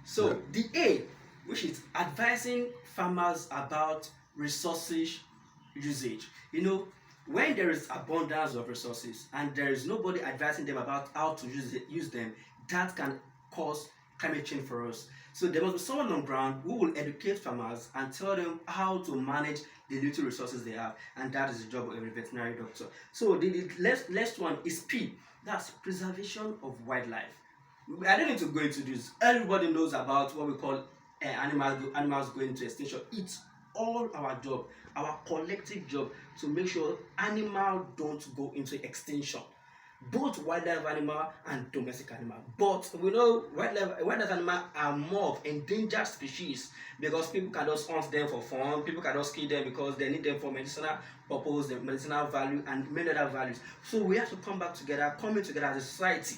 So the A, which is advising farmers about resources usage. When there is abundance of resources and there is nobody advising them about how to use them, that can cause climate change for us. So there must be someone on ground who will educate farmers and tell them how to manage the little resources they have, and that is the job of every veterinary doctor. So the last one is P. That's preservation of wildlife. I don't need to go into this. Everybody knows about what we call animals going into extinction. It's all our job, our collective job, to make sure animals don't go into extinction, both wildlife animal and domestic animal. But we know wildlife animal are more of endangered species, because people can just hunt them for fun, people can just kill them because they need them for medicinal purpose, the medicinal value, and many other values. So we have to come together as a society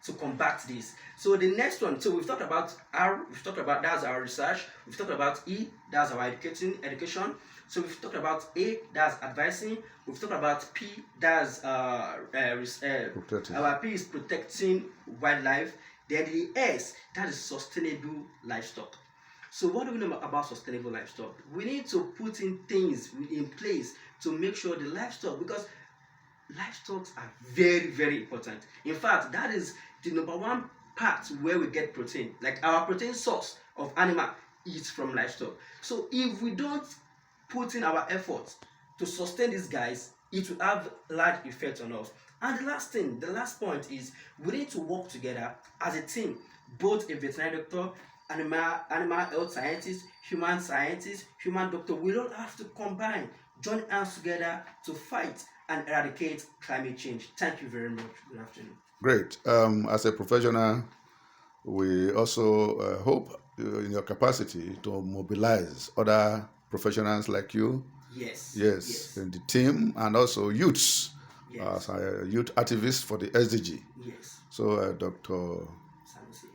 to combat this. So the next one, so we've talked about R, we've talked about that's our research, we've talked about E, that's our education. So we've talked about A, that's advising, we've talked about P, that's our P is protecting wildlife. Then the S, that is sustainable livestock. So what do we know about sustainable livestock? We need to put in things in place to make sure the livestock, because livestock are very, very important. In fact, that is the number one part where we get protein. Like our protein source of animal is from livestock. So if we don't put in our efforts to sustain these guys, it will have large effect on us. And the last point is we need to work together as a team, both a veterinary doctor, animal health scientist, human scientist, human doctor. We all have to combine, join hands together to fight and eradicate climate change. Thank you very much. Good afternoon. Great. As a professional, we also hope in your capacity to mobilize other professionals like you. Yes. In the team, and also youths, Yes. as a youth activist for the SDG. Yes. So, Dr.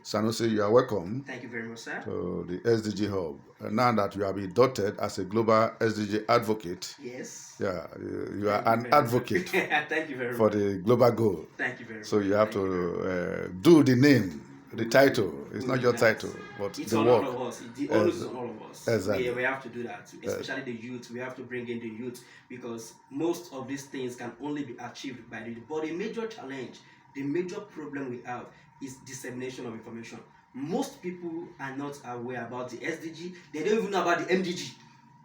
Sanusi, you are welcome. Thank you very much, sir. To the SDG Hub. And now that you have been adopted as a global SDG advocate, yes, you are an advocate Thank you very for much. the global goal. Thank you very much. So you have to do the name, the title. It's not your title, but it's the on work. all of us. The onus is on all of us. Exactly. We have to do that, especially the youth. We have to bring in the youth, because most of these things can only be achieved by the youth. But the major challenge, the major problem we have is dissemination of information. Most people are not aware about the SDG. They don't even know about the MDG.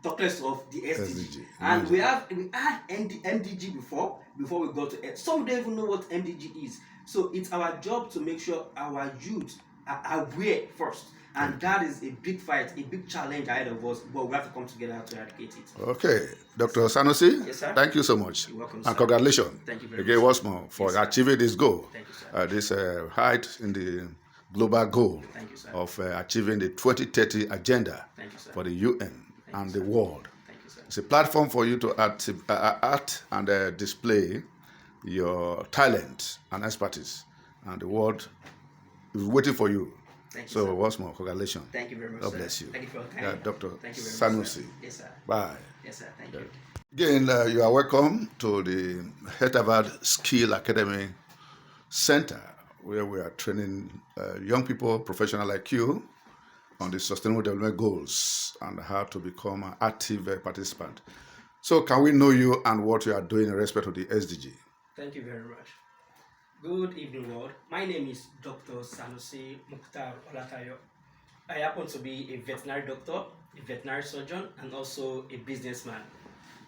Talk less of the SDG. And we had MDG before we got to it. Some don't even know what MDG is. So it's our job to make sure our youth are aware first. And that is a big fight, a big challenge ahead of us, but we have to come together to eradicate it. Okay, Dr. Sanusi, yes, sir. Thank you so much. You're welcome, and sir. Congratulations. Thank you very again much. Once more for yes, achieving this goal. Thank you, sir. This height in the global goal Thank you, sir. of achieving the 2030 agenda Thank you, sir. for the UN and the world. Thank you, sir. It's a platform for you to act and display your talent and expertise, and the world is waiting for you. Thank you, so sir. Once more, congratulations. Thank you very much. God sir. bless you. Thank you for your time. Dr. Thank you very Sanusi. much, sir. Yes, sir. Bye. Yes, sir. Thank you. Again, you are welcome to the Harvard Skill Academy Center, where we are training young people, professionals like you, on the Sustainable Development Goals and how to become an active participant. So can we know you and what you are doing in respect to the SDG? Thank you very much. Good evening, world. My name is Dr. Sanusi Muktair. I happen to be a veterinary doctor, a veterinary surgeon, and also a businessman.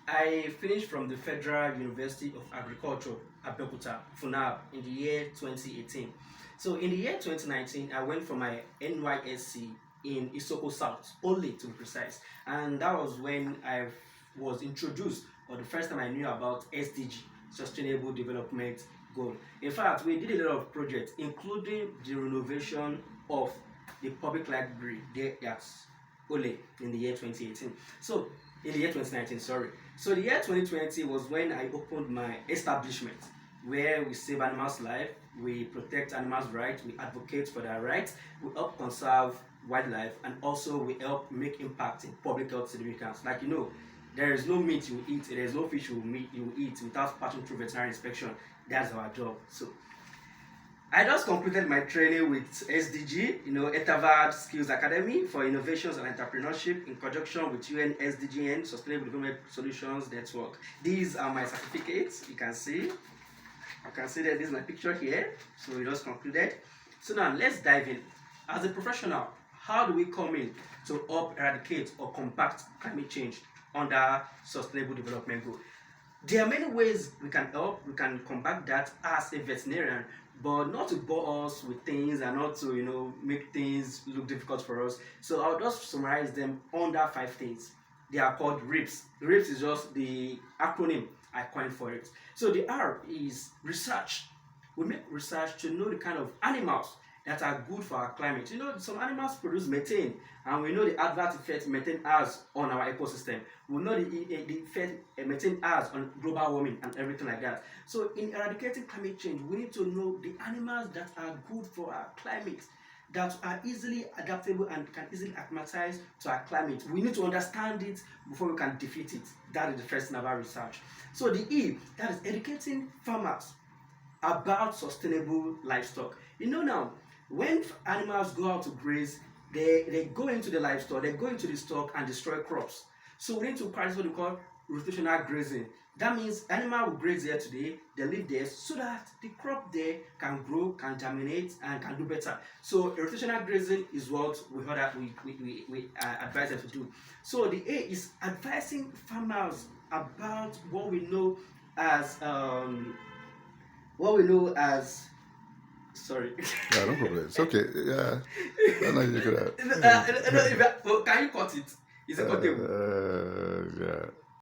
I finished from the Federal University of Agriculture, Abeokuta, FUNAB, in the year 2018. So in the year 2019, I went for my NYSC in Isoko South, only to be precise. And that was when I was introduced, or the first time I knew about SDG, Sustainable Development Goal. In fact, we did a lot of projects, including the renovation of the public library there at Ole in the year 2018. So in the year 2019, sorry. So the year 2020 was when I opened my establishment, where we save animals' life, we protect animals' rights, we advocate for their rights, we help conserve wildlife, and also we help make impact in public health significance. Like there is no meat you eat, there is no fish you eat without passing through veterinary inspection. That's our job. So I just completed my training with SDG, Etavard Skills Academy for Innovations and Entrepreneurship in conjunction with UN SDGN Sustainable Development Solutions Network. These are my certificates. You can see that this is my picture here. So we just concluded. So now let's dive in. As a professional, how do we come in to help eradicate or combat climate change under Sustainable Development Goal? There are many ways we can help, we can combat that as a veterinarian, but not to bore us with things and not to make things look difficult for us. So I'll just summarize them under 5 things. They are called RIPS. RIPS is just the acronym I coined for it. So the R is research. We make research to know the kind of animals that are good for our climate. Some animals produce methane, and we know the adverse effect methane has on our ecosystem. We know the effect methane has on global warming and everything like that. So in eradicating climate change, we need to know the animals that are good for our climate, that are easily adaptable and can easily acclimatize to our climate. We need to understand it before we can defeat it. That is the first thing about research. So the E, that is educating farmers about sustainable livestock. Now, when animals go out to graze, they go into the livestock, they go into the stock and destroy crops. So we need to practice what we call rotational grazing. That means animal will graze there today, they live there so that the crop there can grow, can germinate, and can do better. So rotational grazing is what we advise them to do. So the A is advising farmers about what we know as sorry. Yeah, no problem. It's okay. Yeah. No, you could have. Can you cut it? Is it cuttable? Yeah.